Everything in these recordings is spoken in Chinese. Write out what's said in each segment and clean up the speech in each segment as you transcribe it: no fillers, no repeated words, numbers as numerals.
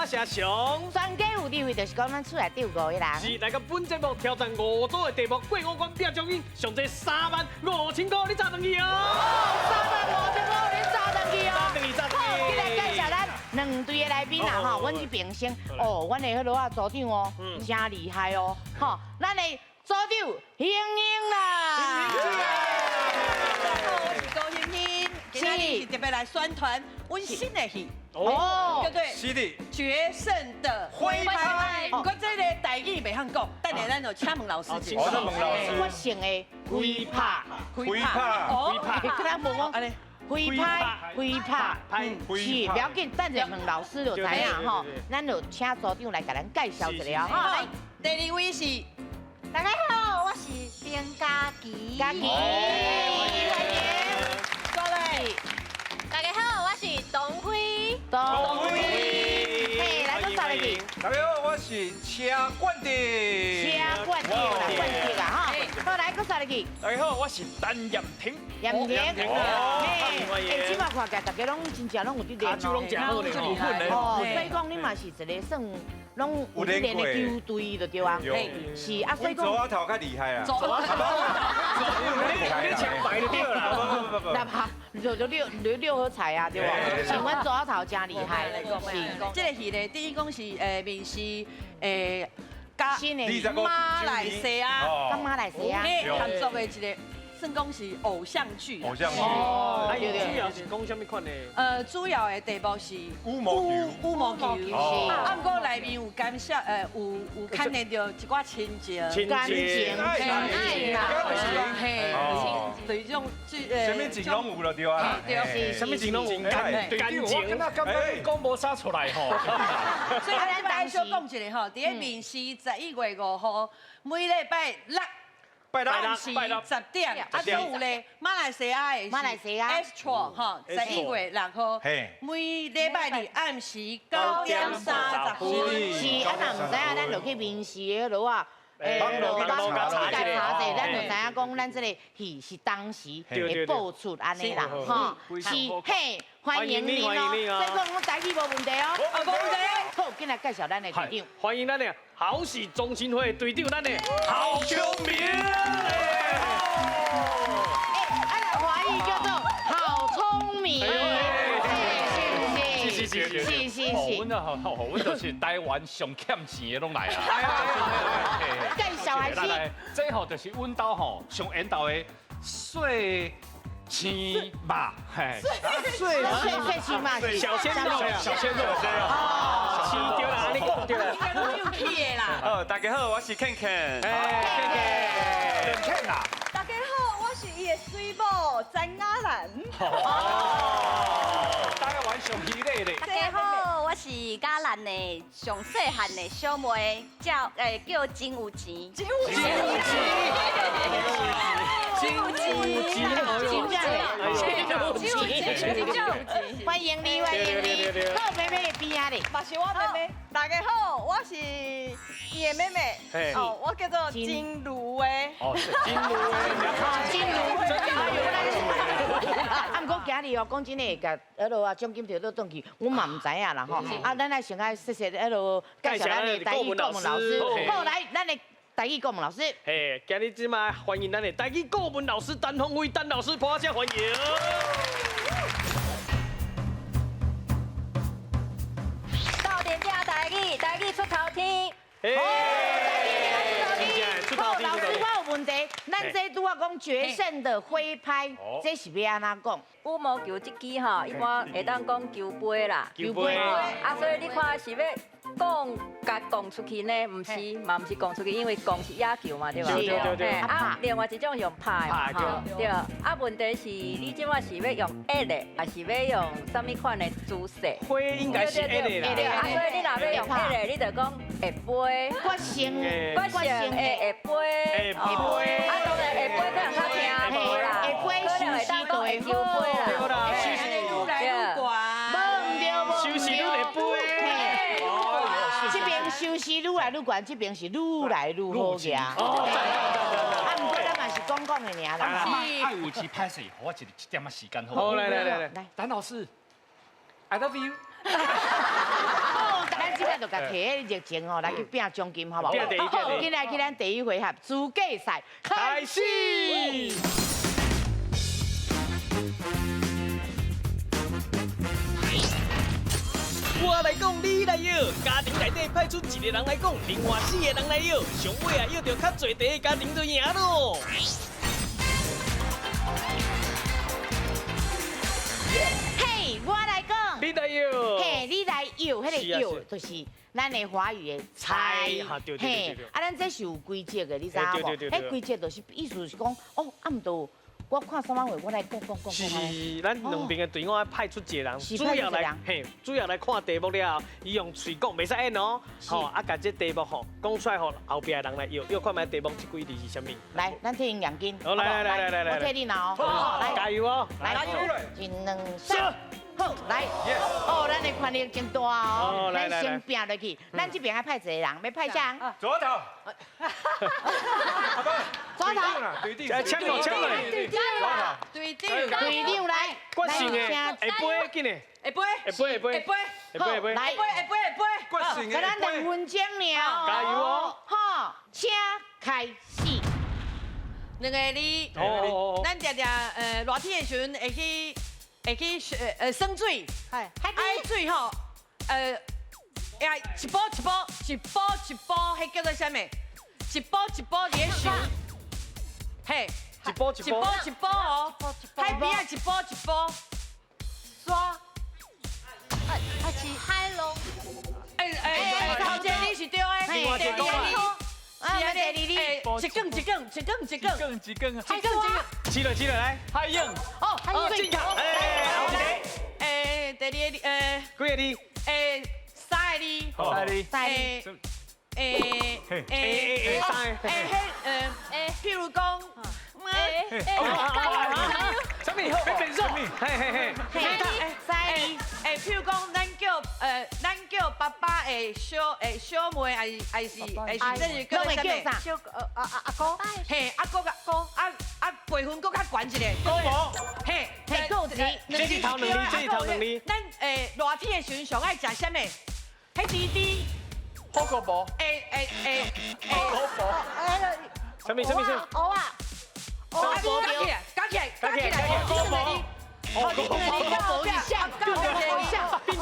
我是阿雄。专家有地位，就是讲咱出来第5个人。是来个本节目挑战5组的题目，过5关变奖金，上最35000块，你砸上去哦35000块，你砸上去哦！砸上去！好，今来介绍咱2队的来宾啦，吼，阮去评审哦，阮的迄落啊组长哦，真厉害哦，吼，咱的组长英英啦。大家好，我是高欣欣，今天是特别来宣传温馨的戏。哦，对不对？是的，决胜的挥拍。不过这个台语袂晓讲，等下咱就请问老师一下。我问老师我姓的挥拍，挥拍，跟咱问讲，挥拍，是不要紧，等下问老师就知影吼。咱就请组长来给咱介绍一下哈。来，第2位是，大家好，我是丁嘉琪。嘉琪，欢迎。过来。大家好，我是董辉。董辉，嘿，来到啥里？大家好，我是车冠的。车冠掉啦，冠掉啦哈。好，来到啥里？大家好，我是陈彦廷。严婷，嘿，即摆看起来大家拢真正拢有伫练卡手拢真好咧，哦，所以讲你嘛是一个算拢有伫练的球队就对啊，是啊，所以讲左头较厉害啊，左你抢白就对啦。那怕就六合彩啊，对吧？像阮左头真厉害，这个戏呢，第一讲是面试加新的马来西亚，跟马来西亚合作的一个。算讲是偶像剧，偶像剧，哦，主要是讲什么款的？主要的题目是羽毛球，啊，不过内面有感谢，有看得到一寡亲情，感情，爱啦，嘿，对这种什么情拢有了对啊，对，什么情拢有感情，我感觉你讲无啥出来吼。所以咱来小讲一下吼，伫个面试11月5号，每礼拜六。拜六10点，啊，所有咧马来西亚的 Astro 哈，11月6号，每礼拜日暗时9点30分。是啊，若唔知影，咱就去面试的落啊。网络查者，咱就知影讲，咱这个戏是当时会播出安尼啦，哈，是嘿，欢迎您哦，所以讲我台语无问题哦，无问题。好，今来介绍咱的队长，欢迎咱的好戏中心会队长，咱的郝秋明。华语叫做好聪明。是，阮就是台湾上欠钱的拢来啊！介绍还是？这吼就是阮兜吼上缘投的碎青肉，嘿，碎青嘛，小鲜肉，哦，是对啦，你讲对啦，应该都有去的啦。大家好，我是 Ken，啊！大家好，我是伊的水某张雅兰。台湾上犀利的。大家好，我是雅兰的上细汉的小妹，叫金有钱。欢迎你，好妹妹边啊哩，嘛是我妹妹。大家好，我是伊的妹妹。哦，我叫做金芦诶。哦，金芦，啊，毋过今日哦，讲真诶，甲迄落啊奖金摕倒转去，我嘛唔知影啦吼。啊，咱来先来谢谢迄落介绍咱的台语国文老师。好，来，咱的台语国文老师。嘿，今日即摆欢迎咱的台语国文老师陈宏伟陈老师，拨声欢迎。到点听台语出头天。好，老师，我有问题，咱这拄啊讲决胜的挥拍，这是要安怎讲？羽毛球这支吼，一般会当讲球杯啦，球杯啊，所以你看是要讲出去呢，唔是，嘛唔是讲出去，因为讲是野球嘛，对吧？对。啊，另外一种用拍嘛，哈，对。啊，问题是你即摆是要用压的，还是要用什么款的姿势？挥应该是压的啦。啊，所以你若要用压的，你就讲下杯。我先的下杯。啊，当然下杯可能较轻薄啦，下杯可能会当讲会球杯啦。对啦，愈来愈悬。休息愈来杯。这边休息愈来愈悬，这边是愈来愈好个。啊，不过咱嘛是讲讲的尔啦。爱有期拍摄，我一点仔时间好。好，来，丹老师 ，I love you。哦，咱即摆就甲摕迄热情吼来去拼奖金，好不好？拼第一拼第一好，今来去咱第一回合资格赛开始。我来讲，你来摇，家庭内底派出一个人来讲，另外4个人来摇，上尾啊摇到较侪题的家庭就赢咯。嘿，我来讲。你来摇。嘿，你来摇，迄个摇就是咱的华语的猜。嘿，啊，咱这是有规则的，你知影无？迄规则就是意思是讲，哦，啊，毋到。我看3万话，我来讲。是，咱两边的队伍要派出一个人，主要来主要来看题目了后，伊用嘴讲，袂使演哦。吼，啊，甲这题目吼讲出来，吼后边的人来摇看卖题目这几字是啥物。来，咱替因亮金。好，来，我替你拿哦。来，加油哦！来，1、2、3。好，来，哦，咱的权力真大哦，咱先拼落去，咱这边要派一个人，要派啥？左头，左头，抢落，对队长来，决胜的，下杯紧的，下杯，来，决胜给咱2分钟了，加油哦！好，请开始。两个你，咱常常热天的时阵会去生水，爱水吼，呀一波，迄叫做啥物？一波连续，嘿，一波哦，海边啊一波，刷，是海龙，头前你是对的，第二你，一更，起来来，海英，进球，后一个，第二几个字？ 3个字，好，譬如讲，什么？别变数，嘿，譬如讲，咱叫爸爸的小妹，还是这是叫啥？小阿哥，嘿，阿哥辈分搁较悬一个。高博，嘿，够一个，这是头两字。咱热天的时阵上爱食啥物？迄滴，好个无，什么？蚵啊，加起来，高博，蚵一下，并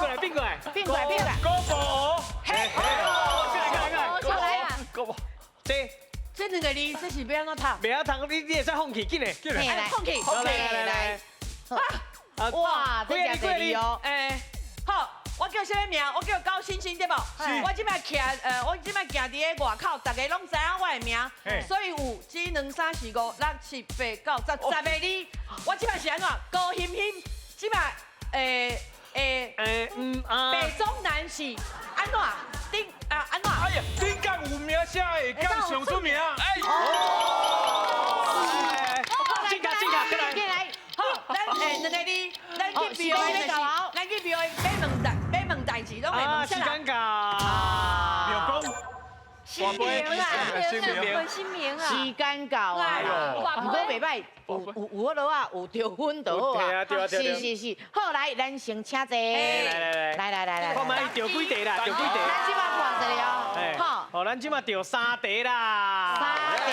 过来，高博，嘿，过来啊，高博，这两个字，这是要安怎读？袂晓读，你会使放弃，紧嘞，来，放弃。来，哇，这真侪字哦，好。我叫啥物名？我叫高星星，对不？我即摆我即摆行伫个外口，大家拢知影我的名，所以有1、2、3、4、5、6、7、8、9、10个字。我即摆是安怎？高欣欣，即摆北中南是安怎？安怎？哎呀，顶间有名写会讲上出名，进来，好，咱两个字，咱去表演，咱去表演，要问代志，拢会问啥人？时间到，庙公，新名啊，时间到啊，不过袂歹，有落啊，有着分就好啊，是，好来，咱先请坐，来，看卖着几题啦，咱即摆看一下哦，好，咱即摆着3题啦，3题，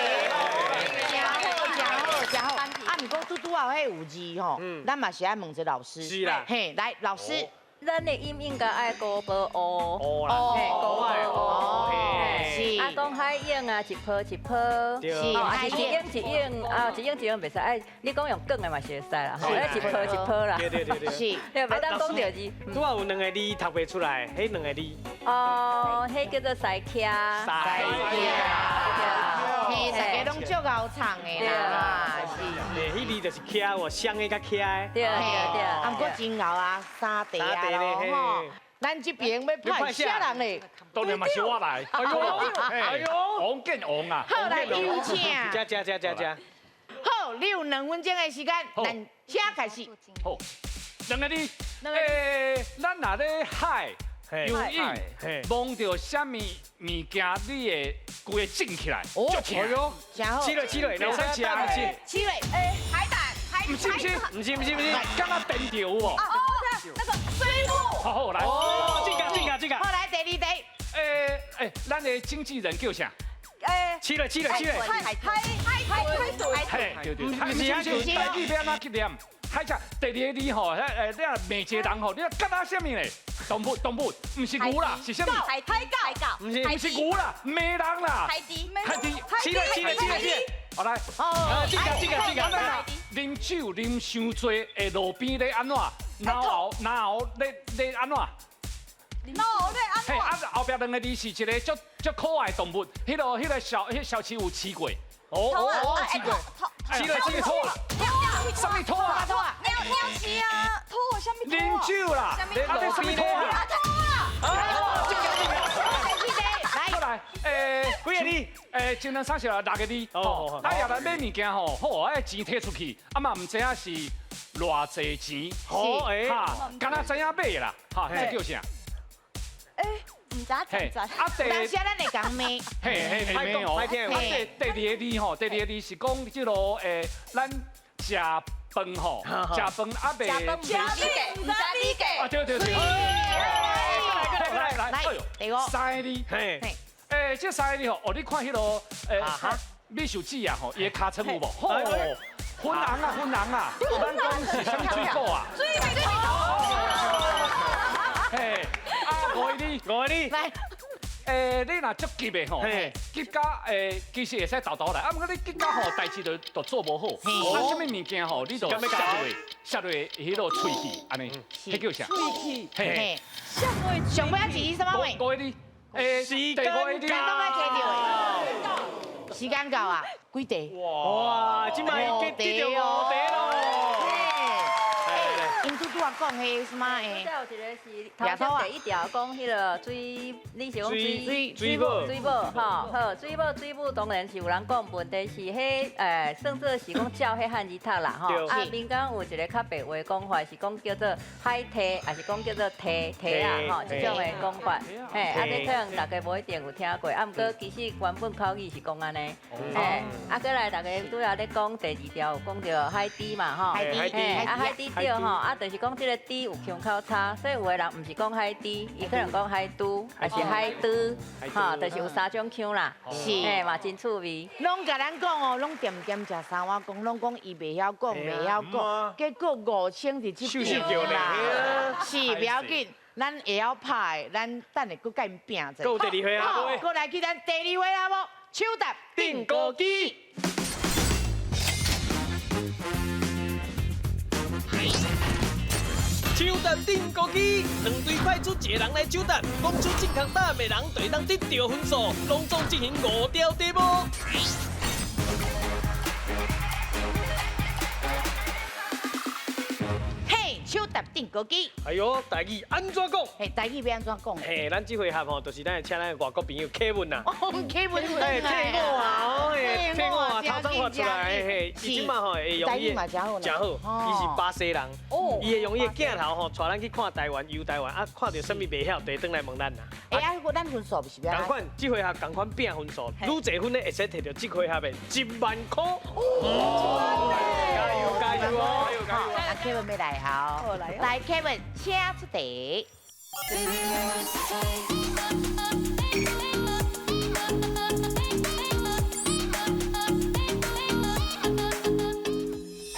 真好，啊，毋过拄啊，迄有字吼，咱嘛是爱问一老师，是啦，嘿，来，老师。咱的音应该爱高波哦，哦啦，哦，是。啊，讲海影啊，一波，是，啊，一影啊，一影袂使，哎，你讲用梗的嘛是会使啦，吼，一波啦，对，是，对，袂当讲着字。拄啊有2个字读袂出来，迄2个字。哦，迄叫做西徛。嘿，大家拢足够唱的啦，是。迄字就是徛哦，香的甲徛的。对。啊，不过真牛啊，3题啊咯，咱这边要派啥人嘞？当然嘛是我来。哎呦，王建王啊！好，来有请。加。好，你有2分钟的时间，咱请开始。好，2个字，咱若咧海。游泳，摸到什么物件，你会规个震起来，就痛哟。真好。起来，两声起来。起来，海胆，不是，刚刚电到有无？那个水母。好，来。哦，这个。好，来第2题，咱的经纪人叫啥？七了，海嘿，对，海是海是台语要安怎去念？海只第二个字吼，你啊骂一个人吼，你啊甲他什么嘞？动物，唔是牛啦，是什么？海狗，唔是牛啦，骂人啦。海底，七了，好来，这个，啉酒啉伤多，会路边咧安怎？然后咧安怎？嘿，后壁两个字是一个足可爱的动物，迄个小七有饲过。饲过。饲了兔啊！什么兔啊？尿匙啊，兔什么兔？啉酒啦，你啊你什么兔啊？过来，几个字？今天三十六个字，哦，咱也来买物件吼，好，钱摕出去，啊嘛唔知影是偌济钱，好哈，敢若知影买啦，哈，这叫啥？唔知，啊当下咱会讲咩？嘿，没有。啊，第二个字吼，第二个字是讲即落咱食饭吼，食饭啊袂。唔知你嘅。啊，对。来，第五，三个字，嘿，这三个字吼，哦，你看迄落美术指啊吼，伊个尻川有无？吼，粉红啊，咱讲是什么水果啊？水果。嘿，啊，五个字，来。你若足急的吼，急到其实会使豆豆来，啊，毋过你急到吼代志就做无好，啊，什么物件吼，你就塞落迄落喙齿，安尼，迄叫啥？喙齿。嘿，上尾一字什么话？五个字，第五个字。时间到啊，几题？哇，今摆已经得到5题咯。因拄啊讲迄什么再有一个是头先第一条讲迄个水，你是讲水母吼，好水母当然是有人讲，问题是迄算作是讲照迄汉字读啦吼。啊，民间有一个较白话讲法是讲叫做海梯，还是讲叫做梯啊吼，这种的讲法。嘿，啊，这可能大家无一定有听过，啊，毋过其实原本口语是讲安尼。嘿，啊，过来大家拄仔咧讲第二条，有讲到海底嘛吼。海底对吼，啊，就是讲这个底有腔口差，所以有的人唔是讲海底，伊可能讲海都，还是海都，哈，就是有3种腔啦。是，嘛真趣味。拢甲咱讲哦，拢点食三碗公，拢讲伊袂晓讲，结果5000是这条啦，是不要紧，咱会晓拍，咱等下搁甲因拼者。够第二回啊，好，过来去咱第2回啦无？手搭定高机。手搭定高机，2队派出1个人来手搭，讲出正确答案的人就当得到分数，隆重进行5条题目。嘿，手搭定高机。哎呦，台语安怎讲？嘿，台语要安怎讲？嘿，咱这回合吼，就是咱会请咱的外国朋友Kevin啦。哦，Kevin，嘿，听我啊，哦，嘿，听我啊，头先发出来，嘿，伊即马吼会用伊的，真好，伊是巴西人，伊会用伊的镜头吼，带咱去看台湾，游台湾，啊，看到什么袂晓，就会转来问咱啦。哎呀，咱分数是不要？同款，这回合同款拼分数，愈侪分咧会使摕到这回合的1万块。加油哦！好，啊 Kevin 要来好，来 Kevin，请出题。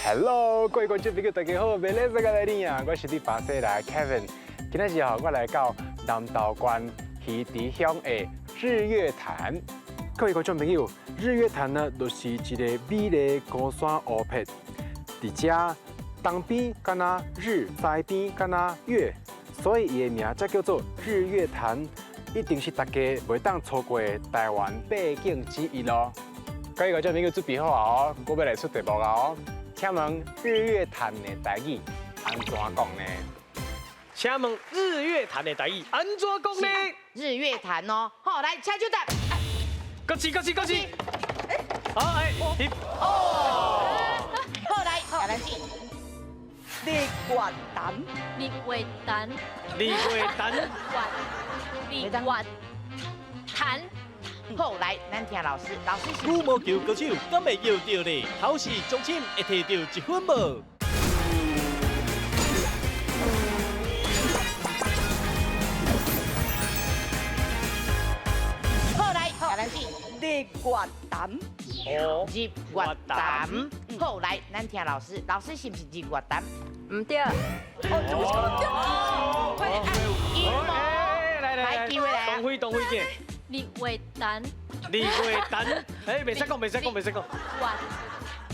Hello， 各位观众朋友，大家好，美丽世界来你啊！我是你巴西来 Kevin， 今天是我来到南投县鱼池乡的日月潭。各位观众朋友，日月潭呢，就是一个美丽高山湖泊，伫遮东边敢若日，西边敢若月，所以伊的名才叫做日月潭，一定是大家袂当错过的台湾八景之一咯。各位观众朋友准备好啊哦，我要来出题目啊哦。请问日月潭的台语安怎讲呢？请问日月潭的台语安怎讲呢？日月潭哦，好，来请就答。各起。好，好来，亚兰记。日月潭，好来，咱听老师是。羽毛球高手敢会摇到呢？考试奖金会摕到1分无？越淡。哦，日月潭。好，来，咱听老师，老师是不是日月潭？唔对，来，机会来啊！东辉见，日月潭，日月潭，哎，袂使讲，袂使讲，袂使讲，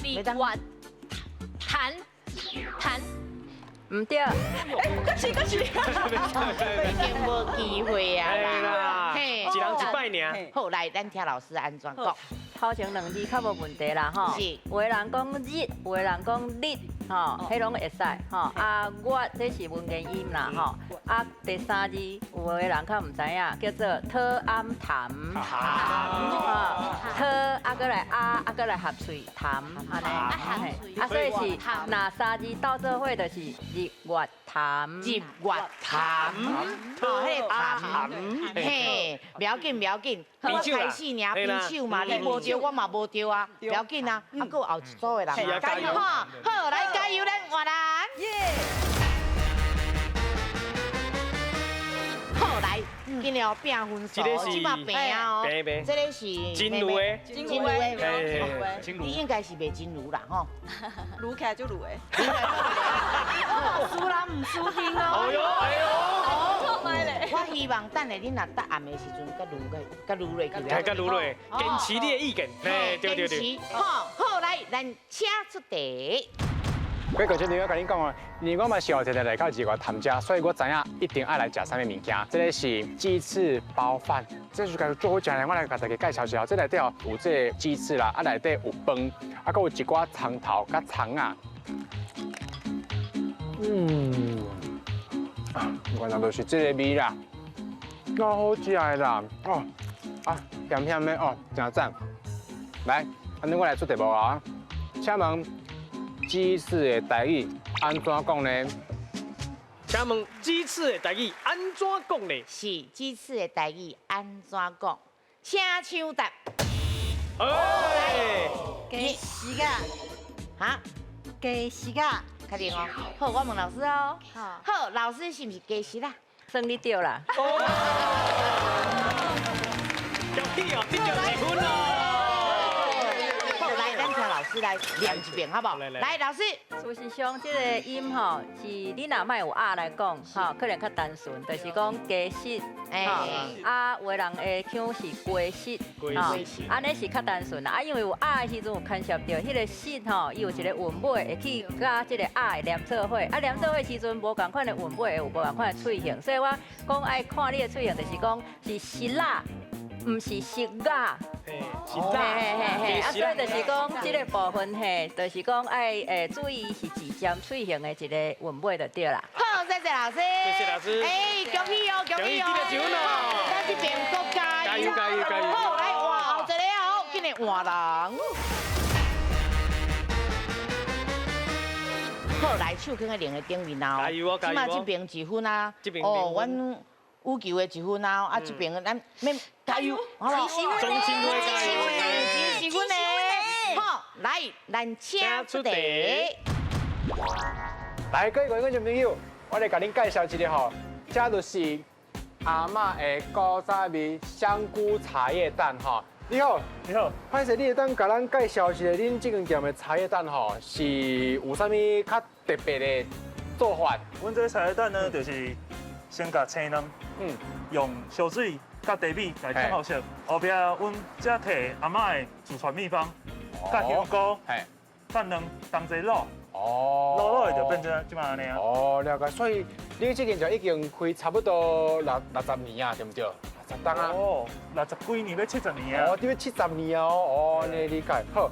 日月潭，唔对，已经无机会啊啦，一人一摆尔。好，来，咱听老师安怎讲？头前两字较无问题啦吼。是。有的人讲日，有的人讲日，吼，迄拢会使吼。啊，月这是文言音啦吼。啊，第三字有的人较唔知影，叫做讨暗谈。讨啊，过来啊，啊，过来合喙谈，安尼。啊，所以是哪三字到做伙就是日月潭。日月潭，哦，迄个潭，嘿，不要紧，不要紧，我开始尔比手嘛，你无对，我嘛无对啊，不要紧啊，啊，搁有后一组的人，加油哈！好，来加油，咱换人。好，来，今日拼分数，即马拼啊哦，这个是金炉的，你应该是袂真如啦吼，撸起来就撸诶。输人唔输阵哦。我希望等下恁若答案的时阵，甲撸落去。甲撸落，坚持你的意见。对。好，来，咱请出题。各位观众朋友，我跟你讲哦，因为我嘛是后一日来到日月潭家，所以我知影一定爱来食啥物物件。这个是鸡翅包饭，这是该做好食咧。我来甲大家介绍一下，这内底有这鸡翅啦，啊内底有饭，啊搁有一寡葱头甲葱啊。原来就是这个味啦，够好食的啦。哦，啊咸咸的哦，真赞。来，安尼我来出题目啊，请问。鸡翅的台语安怎讲呢？请问鸡翅的台语安怎讲呢？是鸡翅的台语安怎讲？请抢答。哎，鸡翅噶，哈？鸡翅噶，确定哦。好，我问老师哦。好，老师是不是鸡翅啦？算你对啦。恭喜哦，得到1分哦。老师来念一遍，好不好？来，老师。事实上，这个音吼是你若莫有啊来讲，吼可能较单纯，就是讲鸡翅，啊，有的人会腔是鸡翅，安尼是较单纯啦。啊，因为有啊的时阵有牵涉到迄个翅吼，伊有一个韵尾会去甲这个啊的连做伙，啊连做伙时阵无共款的韵尾，有无共款的喙型，所以我讲爱看你的喙型，就是讲是实啦。唔是食噶，是啦，啊，所以就是讲这个部分嘿，就是讲爱注意是指尖喙型的一个韵尾就对啦。好，谢谢老师，谢谢老师。哎，恭喜哦，恭喜哦！得到1分哦，咱这边各加油，加油！好，来换后一个哦，今日换人。好，来手放在另个顶面哦。加油哦，加油！起码这边1分啊。哦，阮羽球的1分啊，啊这边咱免加油，好不好？中心会加油，真是阮的。好，来，咱请出题。来，各位观众朋友，我来甲恁介绍一个吼，这就是阿嬷的古早味香菇茶叶蛋吼。你好，你好，歹势，你会当甲咱介绍一下恁这间店的茶叶蛋吼，是有啥物较特别的做法？阮这个茶叶蛋呢，就是先甲青蛋，用烧水甲茶米来烫好色，后壁阮则摕阿嬷的祖传秘方，甲香菇，放两当侪卤，卤就变成即马安尼啊。哦，了解。所以你这间就已经开差不多60年啊，对不对？60档啊。哦，60几年要70年啊。哦，你要70年哦。哦，你理解好。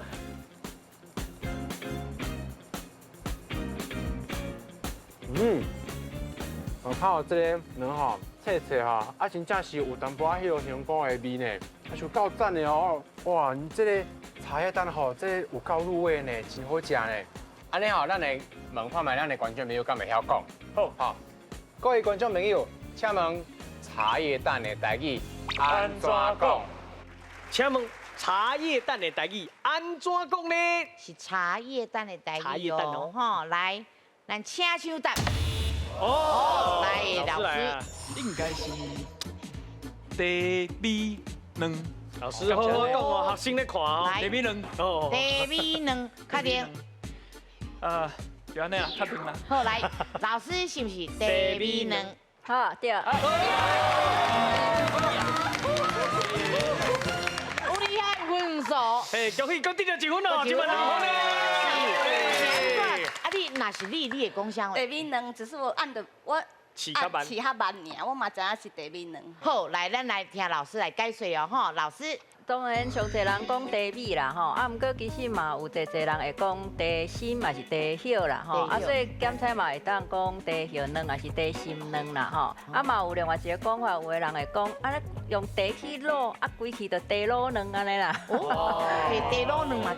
我看到这个人吼，切哈，啊，真正是有淡薄仔迄个香菇的味呢，还是够赞的哦。哇，你这个茶叶蛋吼，这有够入味呢，真好食呢。安尼吼，咱来问看卖咱的观众朋友敢会晓讲？好，各位观众朋友，请问茶叶蛋的台语安怎讲？请问茶叶蛋的台语安怎讲呢？是茶叶蛋的台语哦，吼，来，咱请抢答。哦，来，老师，应该是茶米卵。老师好好讲哦，学生咧看哦。地米卵。哦。地米卵，确定？就安尼啊，确定啦。好来，老师是不是地米卵？好，对。有厉害分数。嘿，恭喜哥得到1分哦，今晚2分嘞。啊，你若是你会讲啥话？地米卵只是我按的我。饲较慢，饲较慢尔，我嘛知影是地米卵。好，来，咱来听老师来解说哦，吼，老师。当然，上侪人讲地米啦，吼，啊，毋过其实嘛有侪人会讲地心，也是地叶啦，吼，啊，所以检测嘛会当讲地叶卵，也是地心卵啦，吼，啊嘛有另外一个讲法，有的人会讲，啊，用地去卤，啊，规气就地卤卵安尼啦。哦，地卤卵嘛，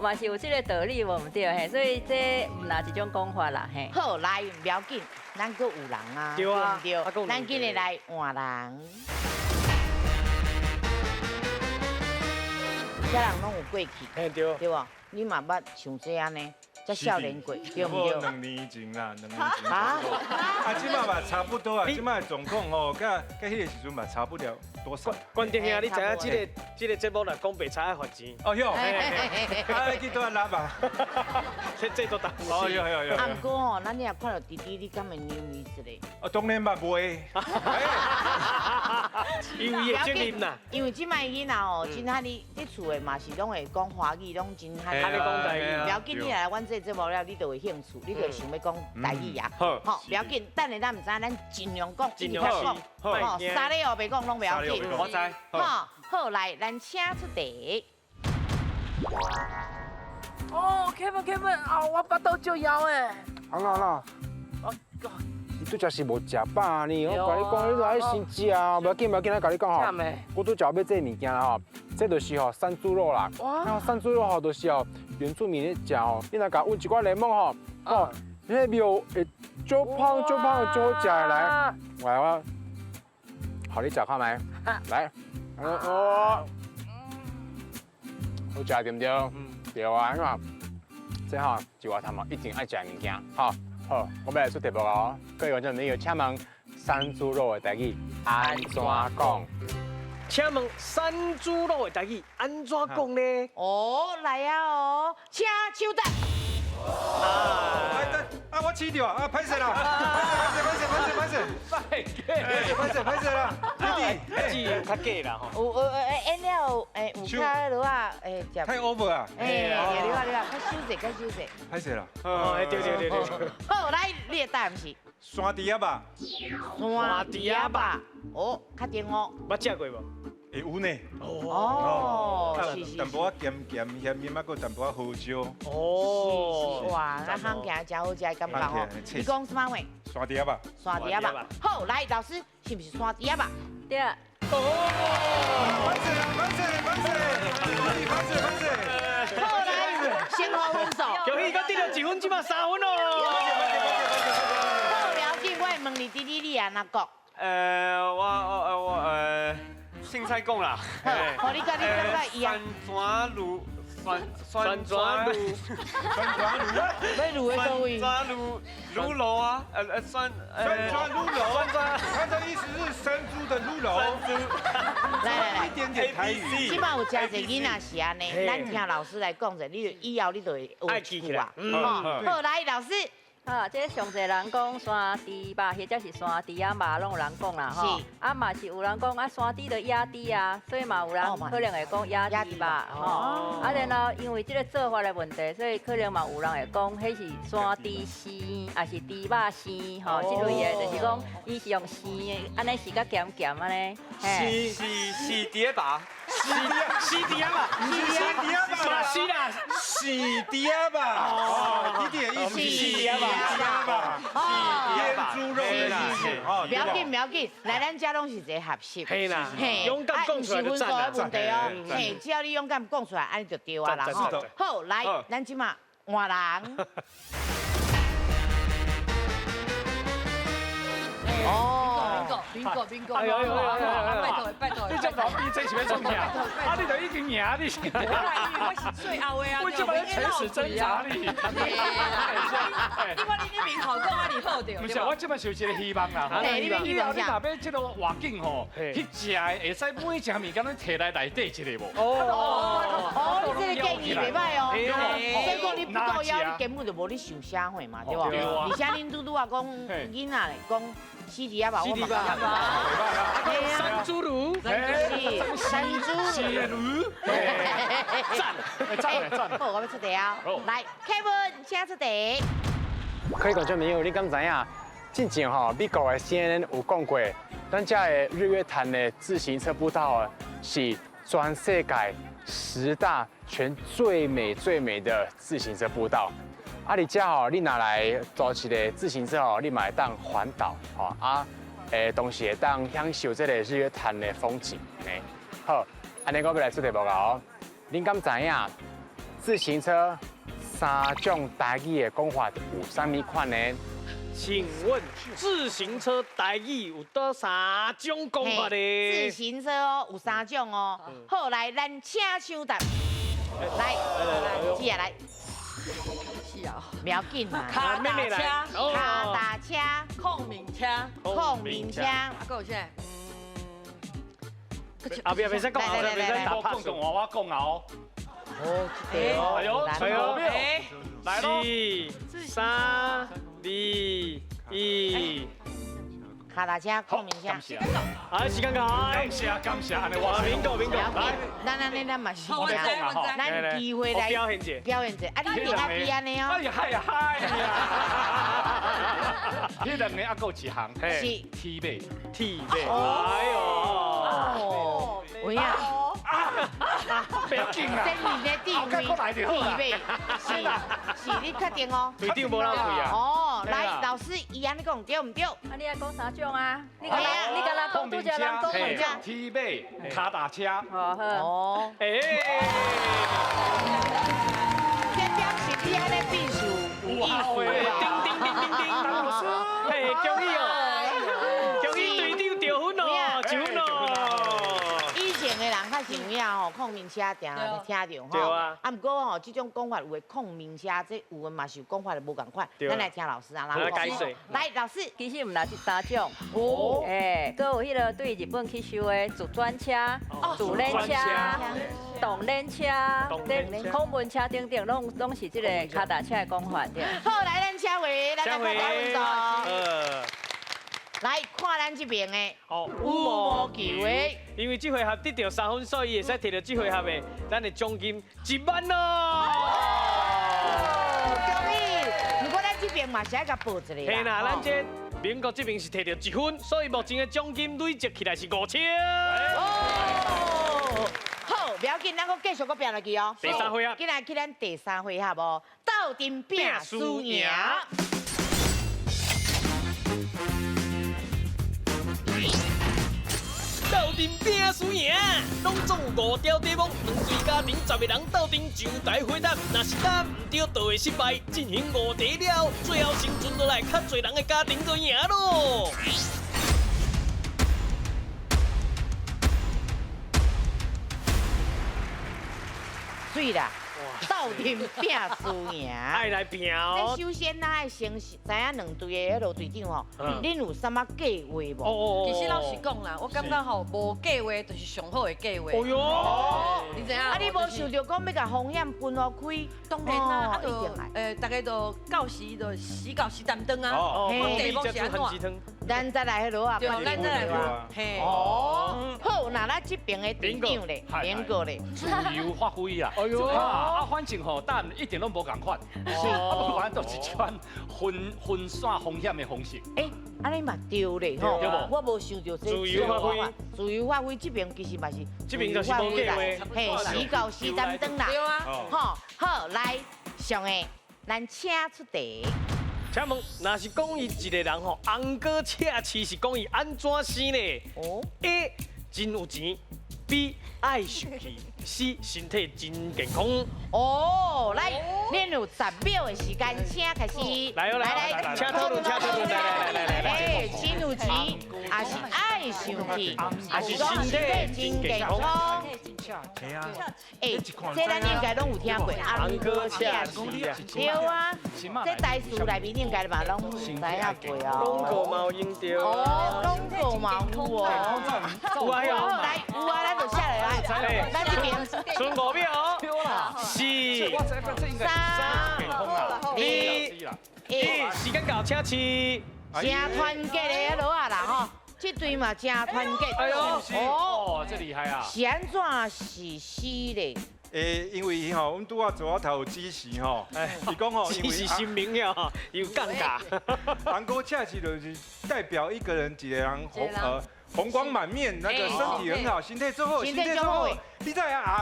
嘛是有这个道理，无毋对嘿，所以这毋哪一种讲法啦，嘿。好，来，不要紧，咱阁有人啊，对啊，对，咱今日来换人。遮人拢有过去，对对无？你嘛捌像这样呢？才少年过，对唔对？2年前啦，2年前。啊，即摆嘛差不多啊，即摆状况哦，甲迄个时阵嘛差不了多少。关键兄，你知影这个节目啦，讲白差爱罚钱。哦哟，啊，去倒拉吧。这都当。哦哟哟哟。啊，不过吼，咱你也看到弟弟，你敢会留意一个？哦，当然嘛袂。因为责任啦。因为即摆囡仔哦，真哈你厝的嘛是拢会讲华语，拢真哈。你讲台语。不要紧，你来阮这节目了，你就有兴趣，你就想要讲台语啊。好，不要紧，等下咱唔知，咱尽量讲，尽量讲。好，啥咧哦，别讲拢不要紧。我知。好，好来，咱请出题。哦 ，Kevin， 啊，我巴肚就枵诶。啊，你拄则是无食饱呢，我甲你讲，你都爱先食，不要紧，咱甲你讲吼，我拄则要买这物件啦吼，这就是吼山猪肉啦。哇！山猪肉吼，就是吼原住民咧食吼，你若甲阮一罐柠檬吼，哦，迄个肉会足香足好食的来，我好你食看觅，来，哦，好食对唔对？对啊，因为这吼是我他们一定爱食的物件，好。好，我们来出题目哦。各位观众朋友，请问山猪肉的台语安怎讲？请问山猪肉的台语安怎讲呢？哦，来啊哦，请手答。啊，我起掉啊，歹势啦，歹势啦，弟弟，较假啦吼。有演了有较落啊食。太 over 啊！你话，较收势。歹势啦。对。好，来，你的答案是山猪吧？山猪吧？哦，确定哦。捌食过无？会有呢。哦，是。淡薄仔咸，啊个淡薄仔胡椒。哦。哇，咱行行真好食，感觉哦。你讲什么话？山猪吧。山猪吧。好，来，老师是不是山猪吧？对。哦。歹势。好，来，先后分数。恭喜哥得到1分，即马3分哦。好，了解，我会问你弟弟你安怎讲？我凊彩讲啦。好，你甲你感觉一样。酸抓卤，要卤的所谓。酸抓卤肉啊，酸抓卤肉，它的意思是山猪的卤肉。来，一点点台语。起码有真侪囡仔是安尼，咱听老师来讲者，你以后你就会爱记起来。好，来老师。啊，这上侪人讲山猪吧，或者是山猪啊嘛，拢有人讲啦吼。啊嘛是有人讲啊，山猪的野猪啊，所以嘛有人可能会讲野猪吧吼。啊，然后因为这个做法的问题，所以可能嘛有人会讲，迄是山猪丝，还是猪肉丝吼，这类的，就是讲伊是用丝的，安尼是较咸咸安尼。是猪吧？是猪吧？马西啦，是猪吧？哦，弟弟的意思是猪吧？腌猪肉的意思。不要紧，来咱家拢是一个合适。嘿啦，勇敢讲出来就赞啦。问题哦，嘿，只要你勇敢讲出来，安尼就对啊啦吼。好，来，咱即马换人。哦， bingo，哎呦，拜托拜托，你这老比这是要创啥？啊，你就已经赢你是。我是最后的啊，我这么垂死挣扎你。你看你那面好讲啊，你好掉。不是，我这么是有一个希望啦。你要你若要这个外景吼，去食的会使每一项物件都摕来内底一个无？哦，你这个建议袂歹哦。所以讲你不够腰，你根本就无你受社会嘛，对不？而且恁拄拄啊讲囡仔咧讲。西迪亚吧，我嘛感觉。山猪炉，是山猪炉。赞。好，我要出题啊！来 ，Kevin 请出题。各位观众朋友，你敢知影？之前吼，美国的 CNN 有讲过，咱这的日月潭的自行车步道是全世界10大全最美的自行车步道。啊，你遮吼，你拿来租一个自行车吼，你嘛会当环岛吼同时会当享受这个日月潭的风景诶。好，安尼我要来出题目哦。恁敢知影自行车3种台语的讲法有啥物款呢？请问自行车台语有多3种讲法呢？自行车哦，有3种哦。好，来，咱请抢答。来，接下来。是啊，不要紧嘛。卡达车，控明车，啊，还有啥？后边袂使讲，后边袂使打我讲我讲哦。哎呦，来咯！4、3、2、1。卡达车，控明车。啊，时间到。感谢，安尼我bingo，来，咱嘛是，咱机会来表现者。啊，你定爱安尼哦。哎呀，迄2个还有一项，是 T 尾，哎呦，有影。不要紧啦，真是咧地位，是你确定哦？队长无老贵啊。哦，来，老师伊安尼讲对唔对？啊，你爱讲3种啊？你甲咱讲拄只人讲控车、T 尾、卡达车。哦，先表示你安尼必须有意思。叮，老师，嘿，恭喜哦，恭喜队长得分哦，1分哦。以前的人较是有影吼，控明车定听着吼。对啊。啊，不过吼，这种讲法有的控明车，这有的嘛是讲法就无共款。咱来听老师啊，来解释。来，老师，其实唔是3种。哦。搁有迄个对日本去修的自转车、自轮车、动轮车、空门车等等，拢是这个卡达车的讲法对。好，来咱车位，咱来看下运动。来看咱这边的哦，羽毛球的，因为这回合得到3分，所以会使摕到这回合的咱的奖金1万咯。恭喜！不过咱这边嘛是爱甲报一个。嘿啦，咱这民国这边是摕到1分，所以目前的奖金累积起来是5000。哦，好，不要紧，咱继续拼落去哦。第3回合，今日去咱第3回合哦，斗阵拼输赢。斗阵拼输赢，拢总5条题目，2队家庭10个人斗阵上台回答，若是答唔对，就会失败。进行5题了，最后生存落来较侪人的家庭就赢咯。水啦！斗阵拼输赢，爱来拼哦。首先咱爱先知影2队的迄落队长吼，恁有啥物计划无？其实老实讲啦，我感觉吼无计划就是上好的计划。哦哟，你知影？啊，你无想着讲要甲风险分开？当然啦，啊就大家都到时就死到时担当啊。哦，地方是安怎？咱再来迄落啊，对，咱再来。嘿。哦。好，那咱这边的队长咧，边个咧？自由发挥啊！哎呦，反正吼，答案一点都无共款，不管都是一款分散风险的方式。安尼嘛对咧吼，我无想到这自由发挥，自由发挥这边其实嘛是，这边就是无计划，嘿，时到时担当啦。对啊。吼，好来，上个咱请出题。请问，若是讲伊一个人吼，红哥赤刺是讲伊安怎死呢？哦 ，A 真有钱 ，B 爱受气 ，C 身体真健康。哦，来，恁有10秒的时间，请开始。来，请讨论，来。真有钱，还是爱水上去，还是讲身体真健康？系啊，这咱应该拢有听过，红哥恰吉啊，对啊，这台词内面应该嘛拢知影过哦。广告嘛有用到。哦，广告嘛有哦。有啊有。来，有啊，咱就下来，咱这边剩5秒。4、3、2、1，时间到，请起。真团结的落啊啦吼，这队嘛真团结。哎呦，哦，这厉害啊！是安怎是死嘞？因为吼，我们拄啊做头有指示吼，伊讲吼，因为是新名呀，有尴尬。红哥恰吉就是代表一个人红光满面，那个身体很好，身体最好，你知影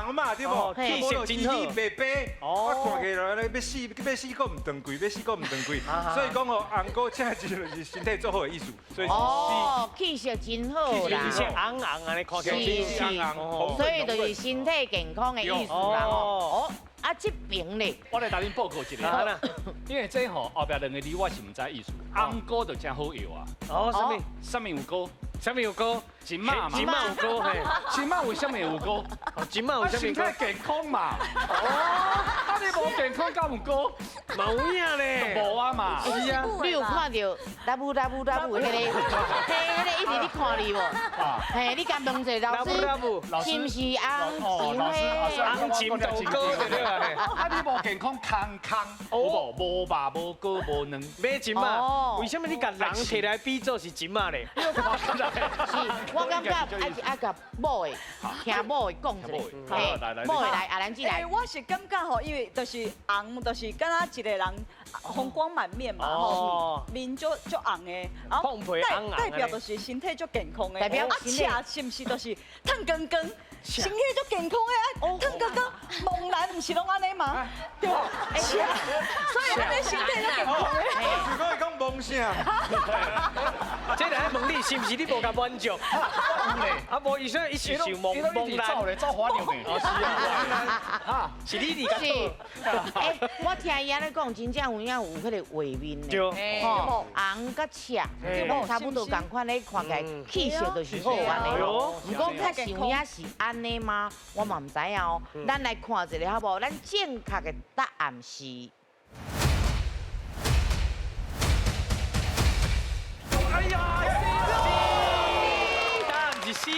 红嘛对不？气色真好，白白，我看起来咧要死个唔长贵，要死个唔长贵，所以讲吼，红哥恰吉就是身体最好的意思，所以气色真好啦，而且红红安尼看起来红，所以就是身体健康的意思啦吼。啊，这边咧，我来甲恁报告一下，因为这吼后壁两个字我是唔知意思，红膏就真好药啊。哦，什么有膏？什么有膏？金马嘛。金马有膏嘿。金马为什么有膏？金马有什么膏？身体健康嘛。哦，你无健康敢有膏？冇影咧。无啊嘛。是啊。你有看到 W 迄个？一直你看你无？嘿，你敢问一下老师，是不是红？老师，红金豆膏对对对。啊，你无健康康，有无？无肉无膏无卵。买金马，为什么你甲人摕来比做是金马咧？是，我感觉爱甲某的，听某的讲一下，某的来，阿兰姐来。我是感觉吼，因为就是红，就是敢若一个人红光满面嘛，吼，面就红的，然后代表就是身体就健康的。代表恰是不是就是烫光光，身体就健康的啊？烫光光，猛男不是拢安尼嘛？对吧？所以安尼身体就健康的。是讲伊讲梦啥？这来问你是不是你无甲满足？啊，无伊说伊是想梦男，造花鸟的。啊，是你离甲错。我听伊安尼讲，真正有迄个画面的，吼，红甲赤，差不多共款咧，看起来气色就是好安尼。不过较想也是安尼吗？我嘛唔知影哦。咱来看一下好无？咱正确的答案是。哎呀，答案是 C，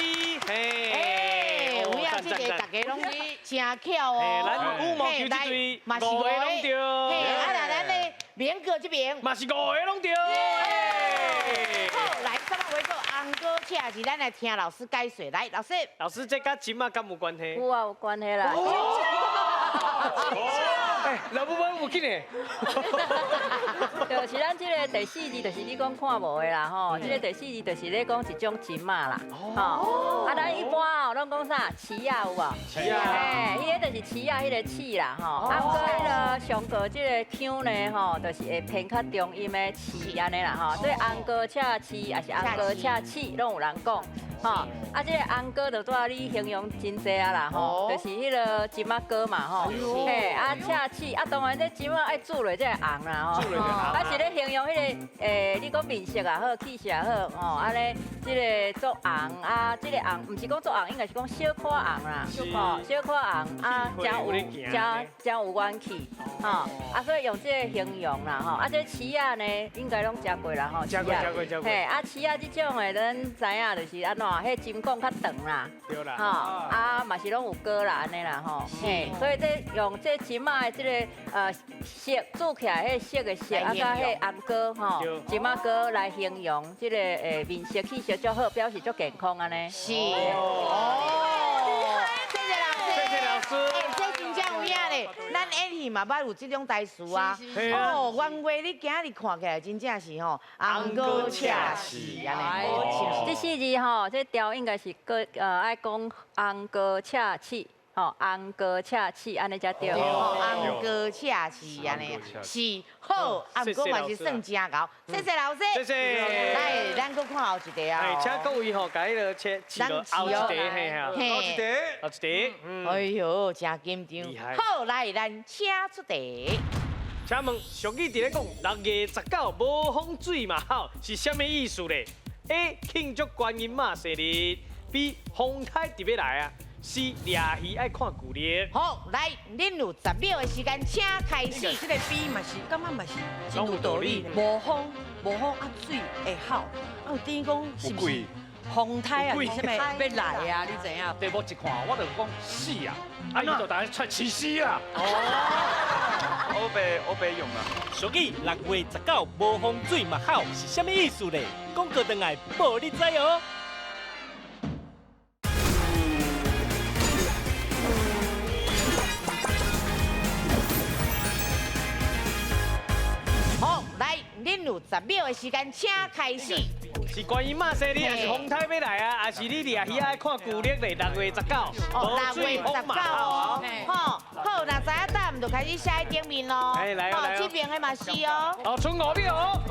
嘿，有影这个大家拢真巧哦。咱羽毛球这队5个拢对。嘿，啊来咱咧连哥这边嘛是5个拢对。好，来，什么为做红哥恰是咱来听老师解说。来，老师。老师，这甲金马敢有关系？有啊，有关系啦。哎，老母母有紧的。就是咱这个第四字，就是你讲看无的啦吼。这个第四字就是咧讲一种金马啦。吼，啊，咱一般哦，拢讲啥？旗啊有无？旗啊。嘿，伊个就是旗啊，迄个刺啦吼。啊，过迄个上过这个腔呢吼，就是会偏较中音的刺安尼啦吼。所以红歌恰刺，也是红歌恰刺，拢有人讲。吼，啊，这个红歌就带你形容真侪啊啦吼，就是迄个金马歌嘛吼。嘿，啊恰刺，啊当然这金马爱煮落才会红啦吼。啊是咧形容迄个你讲面色也好，气色也好吼，啊咧这个做红啊，这个红唔是讲做红，应该是讲小可红啦，吼小可红啊，真有元气吼，啊所以用这个形容啦吼，啊这翅啊呢应该拢食过啦吼，食过，嘿啊翅啊这种的咱知影就是安怎，迄筋管较长啦，对啦，吼啊嘛是拢有膏啦安尼啦吼，嘿，所以这用这金马的这个色煮起来，迄色的色啊，甲迄红膏吼，金马膏来形容这个面色气色较好，表示足健康安尼。是哦，谢谢老师。这真正有影咧，咱演戏嘛捌有这种台词啊。哦，原话你今日看起来真正是吼，红膏恰似安尼。这四字吼，这调应该是爱讲红膏恰似。吼，红膏恰似安尼才对。红膏恰似安尼是好，红膏嘛是算真高。谢谢老师。谢谢。来，咱搁看后一题啊。请各位吼，甲迄个切后一题嘿哈。后一题。哎呦，真紧张。好，来，咱请出题。请问，俗语伫咧讲6月19无风水嘛好，是啥物意思咧？A. 庆祝观音妈生日 ；B. 风台特别来啊；C. 抓鱼爱看旧历。好，来，恁有10秒的时间，请开始。这个 B 嘛是，感觉嘛是真有道理。无风啊，水会好。啊，有等于讲是不是？风台啊，是啥物要来啊？你知影？题目一看，我就讲死啊！啊，伊就当然出起死啊！我袂用啊。俗语6月19无风水嘛好是啥物意思呢？广告回来报你知哦。好，来，恁有10秒的时间，请开始。是观音妈生日，还是风台要来啊？还是你抓鱼爱看旧历嘞？6月19，哦，6月19哦，好，好，那知影答案就开始写喺顶面咯。哎，来哦，来哦。这边的嘛是哦。哦，剩5秒哦。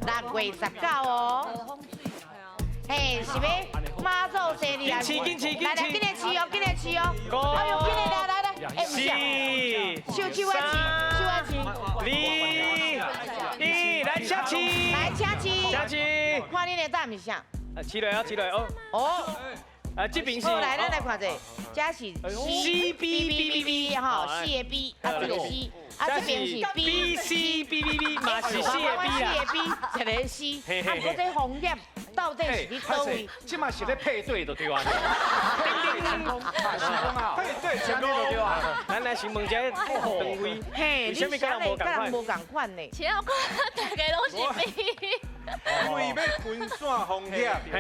6月19哦。嘿，是要妈祖生日啊！紧来，紧来吃哦，紧来吃哦。哎呦，紧来来。哎，手手啊吃，2，来下棋，来下棋，下棋。看你的答案是啥？起来哦。哦。这边是。好，来，咱来看者，这是 C B B B 哈，C 的 B， 啊，这个 C， 啊，这边是 B C B B B， 嘛是 C 的 B 啦。C 的 B， 一个 C， 啊，我这红叶到底是你倒位？即嘛是咧配对就对啊。成功啊！配对成功就对啊。咱来先问者段位，嘿，你想的跟人无共款呢？前我大家拢是 B。 因为要分散风险，哦，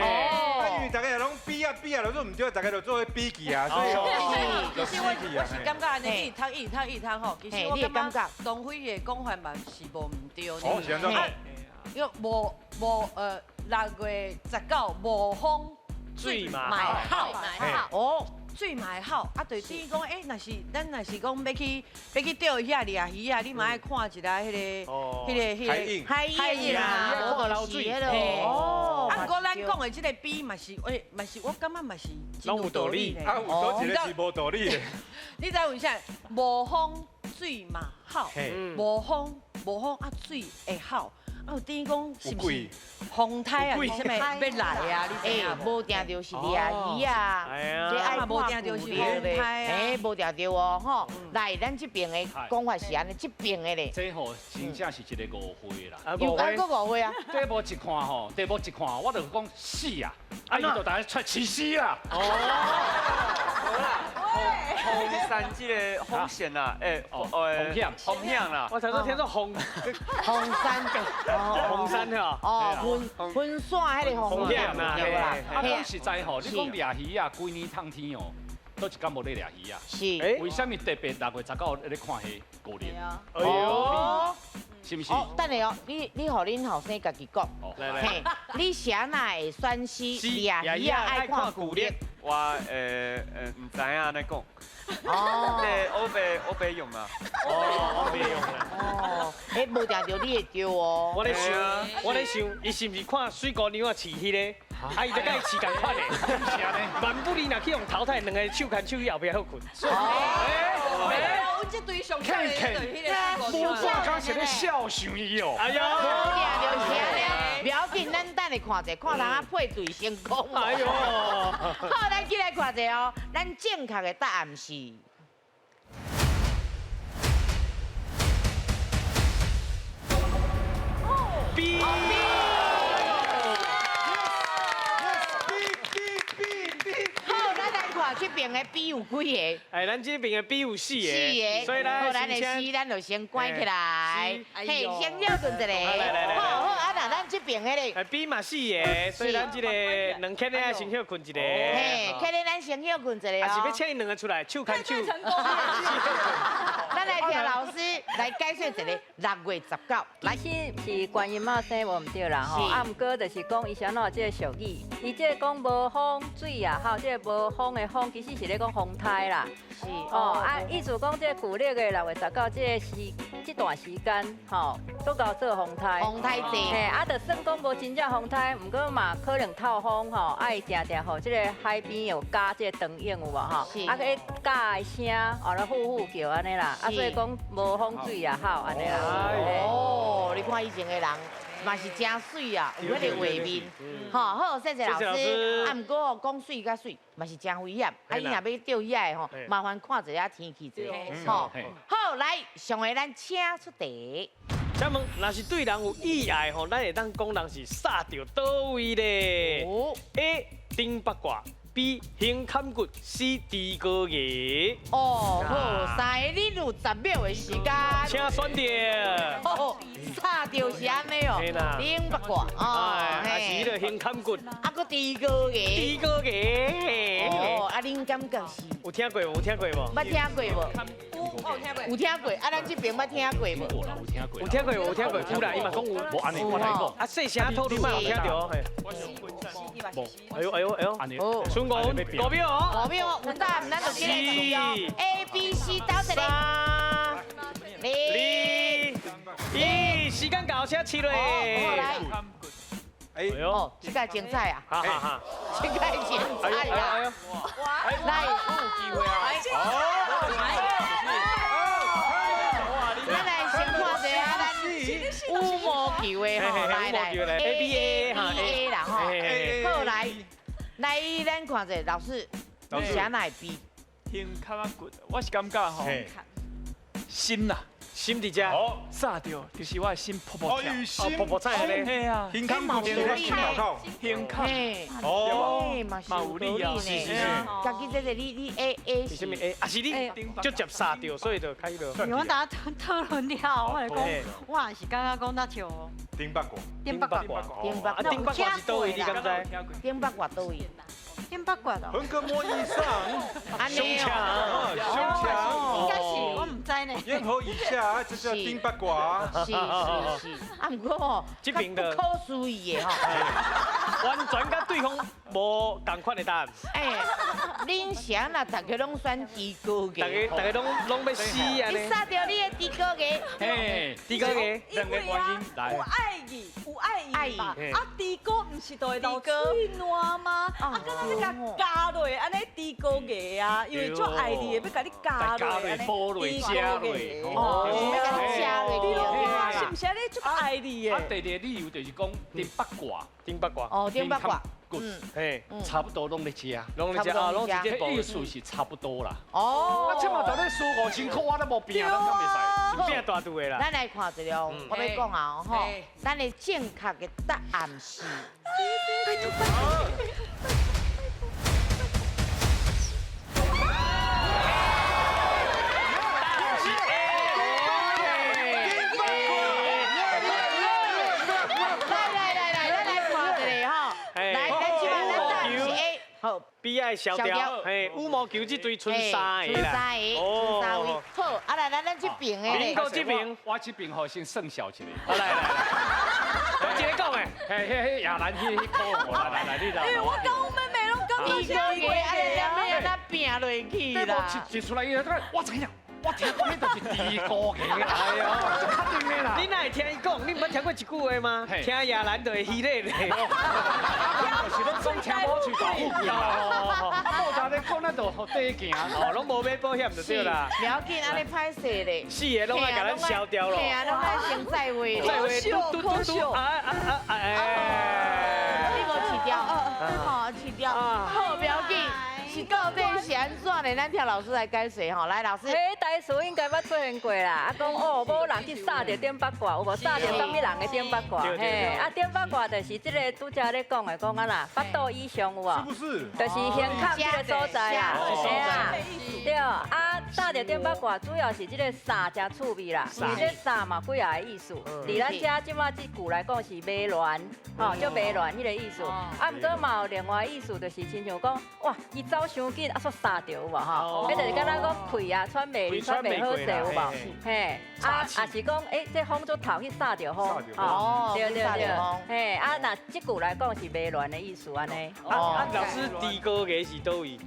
因为大家拢比啊，就做唔对，大家就做比记啊，所以其实我是感觉安尼，一读吼，其实我感觉东辉的讲法嘛是无唔对呢。哦，是安怎？因为6月19无风水嘛好，哦。 水嘛好，啊，就等于讲，咱若是讲要去钓遐掠鱼啊，你嘛爱看一下海影啊，无就是迄落。哦，啊，不过咱讲的这个比嘛是，我感觉嘛是真有道理啊，有倒一个是无道理的。你知为啥？无风水嘛好，无风啊，水会好。 啊，有等于讲是不是风台啊？是啥物要来啊？你知影？无定着是掠鱼啊，这爱看旧历咧，哎，无定着哦，吼。来，咱这边的讲法是安尼，这边的咧。这吼真正是一个误会啦。有讲过误会啊？题目一看吼，我就讲死啊！啊，伊就当然出起死啊！红山这个风险呐，风险啦。我常说听说红山红山哈。哦，分散迄个风险啦。啊，讲实在吼，你讲掠鱼啊，规年通天哦，都一天无咧掠鱼啊。是。为什么特别6月19咧看迄旧历？哎呦，是不是？哦，等下哦，你互恁后生家己讲。嘿，你啥哪会选是掠鱼啊？爱看旧历。我唔知影安尼讲。哦。我袂用啊。我袂用啊。哦。哎，无定着你会对哦。我咧想，伊是毋是看水姑娘啊饲迄个？啊，伊就甲伊饲共款的。是安尼。万不你若去用淘汰，两个手牵手去后壁好困。我这对上看的对迄个。我刚是咧笑想伊哦。哎呀，无定着是安尼。不要紧，咱等下看者，看人啊配对成功。哎呦。好，咱起来看者哦，咱正确的答案是。 B。好，咱来看这边的 B 有几个？哎，咱这边的 B 有4个。4个。所以咱的 C 咱就先关起来。嘿，先休困一下。来。好，啊，那咱这边的咧。哎 B 嘛4个，所以咱这个2客咧先休困一下。嘿，客咧咱先休困一下哦。还是要请伊2个出来，手牵手。咱来听老师来解说一下6月19。来，是观音妈生无唔对啦吼，啊，毋过就是讲伊是安怎即个俗语，伊即个讲无风水啊，还有即个无风的风，其实是咧讲风台啦。是哦，啊，意思讲即个旧历的6月19这段时间吼，都搞做风台。风台节。嘿，啊，就算讲无真正风台，毋过嘛可能透风吼，爱定吼，即个海边有加即个灯影有无吼？啊，迄加的声，哦，咧呼呼叫安尼啦。啊，所以讲无风水也好安尼啦。哦，你看以前的人，嘛是真水啊，有迄个画面，吼，好，谢谢老师。啊，毋过哦，讲水甲水嘛是真危险，啊，伊若要钓遐的吼，麻烦看一下天气者，吼。好，来，上回咱请出题。请问，若是对人有意爱吼，咱会当讲人是煞到倒位咧？A. 顶八卦 ，B. 胸坎骨 ，C. 低高牙。哦，好，3个你有10秒的时间，请选择。哦，煞到是安尼哦，顶八卦哦，还是迄个胸坎骨，啊，搁低高牙。低高牙。哦，啊，恁感觉是？有听过无？有听过无？捌听过无？有听过，啊，咱这边捌听过无？有听过，有听过，有啦，伊嘛讲有。无安尼，我来讲。啊，细声讨论嘛，有听到嘿。哎呦哎呦哎呦！哦，剩5秒哦。 5秒，有答案，咱就记得哦。A、B、C 倒一个。3、2、1，时间到，请起落。来。哎呦，这个精彩啊！哈哈哈，这个精彩啊！来，有机会啊！咱来先看一下咱羽毛球的吼，来 A B A 哈 A 啦吼，好来，咱看一下老师，你写哪 B？ 胸坎骨，我是感觉吼，心呐。 心伫遮，炸掉，就是我的心噗噗跳，噗噗菜咧，嘿啊，胸坎骨就是心脑痛，胸坎，哦，嘛有理啊，是，家己这个你 A 是什么 A？ 啊是你就接杀掉，所以就开了。我大家讨论了，我来讲，我也是感觉讲那像顶八卦，顶八卦，顶八卦是倒位，你敢知？顶八卦倒位。 顶八卦的，横膈膜以上，胸腔，胸腔，应该是我唔知呢。咽喉以下，这叫顶八卦。是，啊，不过吼，这边的不可思议的吼，完全甲对方无同款的答案。哎，恁啥啦？大家拢选低高牙，大家拢要死啊！你杀掉你的低高牙，嘿，低高牙，两个原因来。有爱意，有爱意吧？啊，低高唔是都会流水烂吗？啊，刚刚你甲加落，安尼低高牙啊，因为做爱你的要甲你加落，安尼煲落加落，哦，要甲你加落，对，是唔是安尼做爱你的？啊，第二个理由就是讲顶八卦，顶八卦，哦，顶八卦。 嘿，差不多拢在吃，拢在吃啊，拢直接意思是差不多啦。哦，我起码在咧输5000块，我都无拼，咱敢袂使？拼大度的啦。咱来看一下，我要讲啊，吼，咱的正确的答案是。比爱小条，嘿，羽毛球这队剩3个啦，哦，好，啊来，咱这边的，边个这边，我这边好先剩小一个，来，我直接讲诶，嘿，亚兰迄个，来，你来。我讲我妹妹拢讲低高牙，安尼要哪拼落去啦？一出来以后，我知影。 我听讲迄就是低高牙，哎呀，确定的啦。你哪会听伊讲？你唔捌听过一句话吗？听亚兰就会稀咧咧。是拢讲听无去大富贵啊！无大咧讲，咱就好短行，哦，拢无买保险就对啦。了紧，安尼歹势咧。四个拢爱甲咱消掉咯。嘿啊，拢爱先再会。再会，嘟，你无去掉，好去掉，好不要紧。 是到底是安怎的？咱听老师来解释吼。来，老师，迄台词应该捌出现过啦。啊，讲哦，无人去杀着点八卦，有无杀着什么人的点八卦？嘿，啊，点八卦就是这个拄则咧讲的，讲啊啦，巴肚以上有无？是不是？就是胸坎这个所在啦，嘿啊，对啊，杀着点八卦主要是这个杀真趣味啦，因为这杀嘛几下的意思。伫咱遮即马即句来讲是美乱，吼，就美乱迄个意思。啊，毋过嘛有另外意思，就是亲像讲，哇，伊走伤紧，啊，煞杀着有无吼？迄就是敢若讲气啊，喘袂喘袂好势有无？嘿，啊，也是讲，这风做头去杀着风，哦，对，嘿，啊，那即句来讲是美乱的意思安尼。啊，老师低高牙是倒位？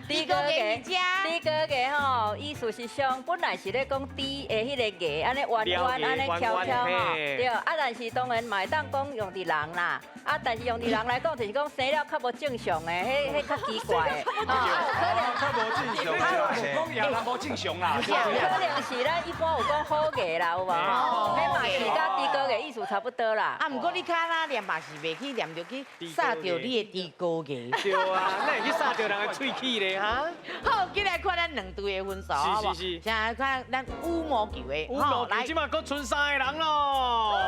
低高牙吼，意思是上本来是咧讲低的迄个牙，安尼弯弯安尼翘吼，对。啊，但是当然嘛会当讲用伫人啦，啊，但是用伫人来讲就是讲生了较无正常的，迄较奇怪的。较无正常。讲亚人无正正常啦。可能是咱一般有讲好艺啦，有无？吼，迄嘛是甲猪哥艺意思差不多啦。啊，毋过你卡那念嘛是袂去念着去杀着你的猪哥艺。对啊，那会去杀着人的喙齿咧哈。好，今来看咱两队的分数，好无？是。现在看咱羽毛球的，羽毛球即马搁剩3个人咯。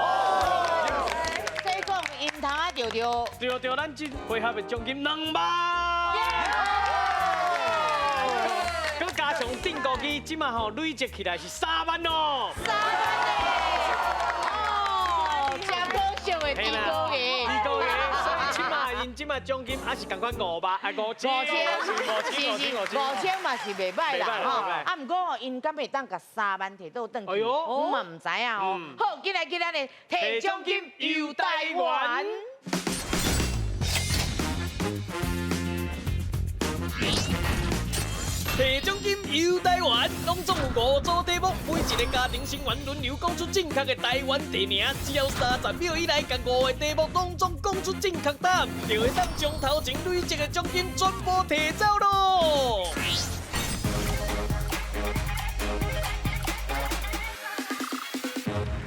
所以讲因头啊着咱这配合的奖金2万。搁加上订购机，即马吼累积起来是3万咯。3万嘞！哦，真高兴的猪哥艺。所以起码因即马奖金还是共款5万，5000嘛是袂歹啦吼。啊，毋过因敢会当甲3万摕倒转去，我嘛唔知影哦。好，今日咱的摕奖金游台湾。摕奖金游台湾，拢总有5组题目，每一个家庭成员轮流讲出正确的台湾地名，只要30秒以内，甲5个题目拢总讲出正确答案，就会当将头前累积的奖金全部摕走咯。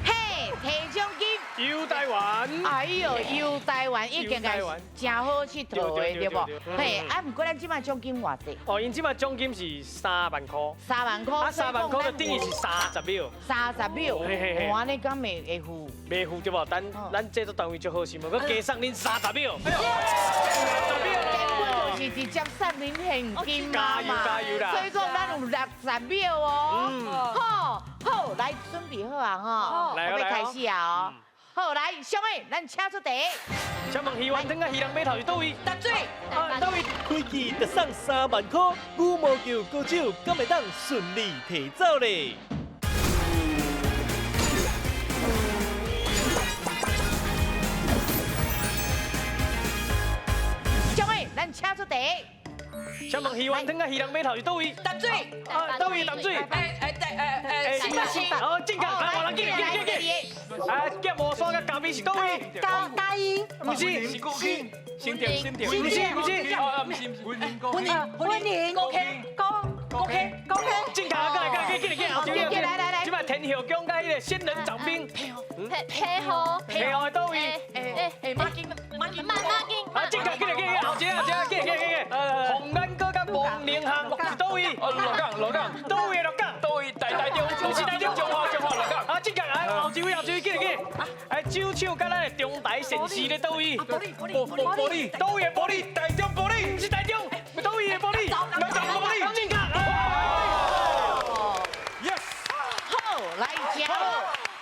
嘿，摕奖金。游台湾，哎呦，游台湾已经係真好佚佗的，对不？嘿，啊，毋过咱即摆奖金偌济？哦，因即摆奖金是3万块。3万块，啊，3万块就等于是30秒。30秒，我安尼敢会付？袂付对无？咱制作单位就好心，佮加送恁30秒。根本就是直接送恁现金嘛嘛。加油啦！所以讲咱有60秒哦。好，来准备好啊哈，要开始啊哦。好，来，小妹，咱请出题。请问鱼丸汤甲鱼人码头是倒位？答对。倒位。开机得送3万块，羽毛球高手敢会当顺利摕走咧？小妹，咱请出题。请问鱼丸汤甲鱼人码头是倒位？答对。倒位答对。哦，正确，我人记。夹毛线甲咖啡是倒位？嘉义。不是。新店。不是。高兴。正确，过来，即摆天后宫甲迄个仙人掌兵。配合的倒位？马金。啊，正确，后一个，红蓝哥甲王连航是倒位？鹿港。倒位鹿港。倒位台中，不是台中，中华鹿港。啊，正确，后一位，记。酒厂甲咱的中台城市咧倒位？玻璃。倒位的玻璃，台中玻璃，不是台中，倒位的玻璃，台中玻璃，正确。Yes。好，来真好，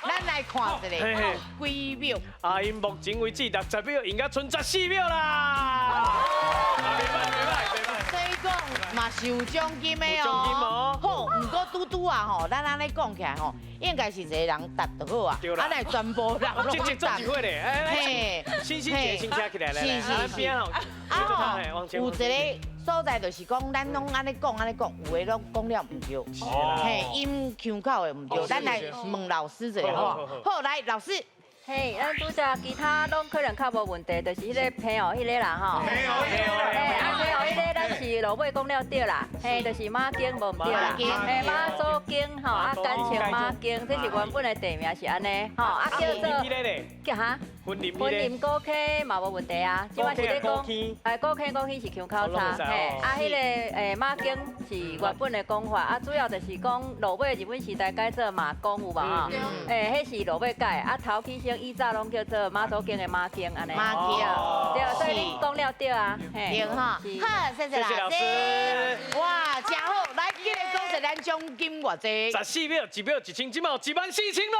咱来看一下几秒。啊，因目前为止60秒，应该剩14秒啦。袂歹。所以讲嘛是有奖金的哦。好，不过嘟啊吼，咱安尼讲起来吼，应该是一个人答就好啊。对啦。啊，来全部人拢答。做一回咧，嘿，先先起来，是。边吼，有一个所在就是讲，咱拢安尼讲，有的拢讲了唔对，嘿，音腔口的唔对，咱来问老师一下好。好，来老师。嘿，咱拄则其他拢可能较无问题，就是迄个朋友迄个啦吼。朋友迄个咱是落尾讲了对啦，嘿，就是马经无唔对啦，嘿，马祖经吼，啊，感情马经，这是原本的地名是安尼，吼，啊叫做叫哈。婚林高溪嘛无问题啊，即摆是咧讲，高溪是腔口差，嘿，啊，迄个马经是原本的讲法，啊，主要就是讲落尾日本时代改做马公有无吼？迄是落尾改，啊，头起先以早拢叫做马祖经的马经安尼。马经，对，所以你讲了对啊，对哈，好，谢谢老师。哇，真好，来，今日讲一咱奖金偌济？14秒，1秒1000，即马14000咯。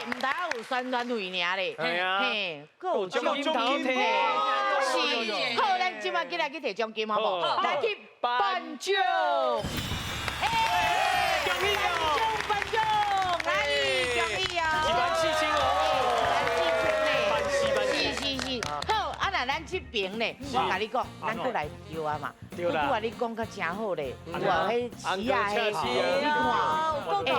唔单有宣传费尔咧，嘿，佫有奖金头摕，是，好，咱即摆今日去摕奖金好无？来去颁奖，恭喜哦！颁奖，来，恭喜哦！是，好，啊，那咱这边咧，我甲你讲，咱过来摇啊嘛，我话你讲较真好咧，哇，迄鱼啊，迄，你看，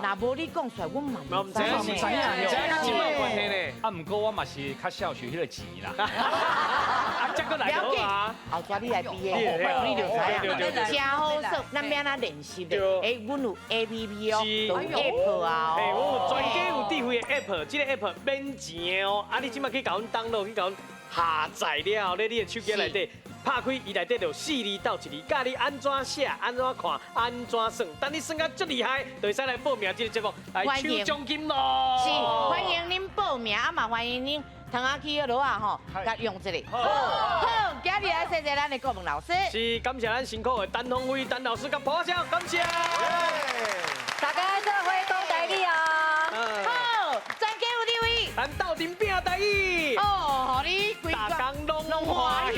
若无你讲出来，我嘛唔知呢。真啊，真啊，真有关系呢。啊，毋过我嘛是较少收迄个钱啦。这个来就好啊。后抓你来比的，你就知影，真好耍，咱免哪练习的。哎，阮有 APP 哦，有 App 啊。哎，我有专家有智慧的 App，这个 App 免钱的哦。啊，你即马去搞阮download，去搞阮下载了，咧你的手机内底。拍开伊内底就4字到1字，教你安怎写、安怎看、安怎算。等你算到足厉害，就会使来报名这个节目来抽奖金咯。是，欢迎恁报名，啊嘛欢迎恁堂下去落啊吼，甲用一个。好，今日来谢谢咱的国文老师。是，感谢咱辛苦的陈鸿辉、陈老师甲破晓，感谢。大家做伙讲台语啊！好，专家有地位，咱斗阵拼台语。哦，互你规大家拢欢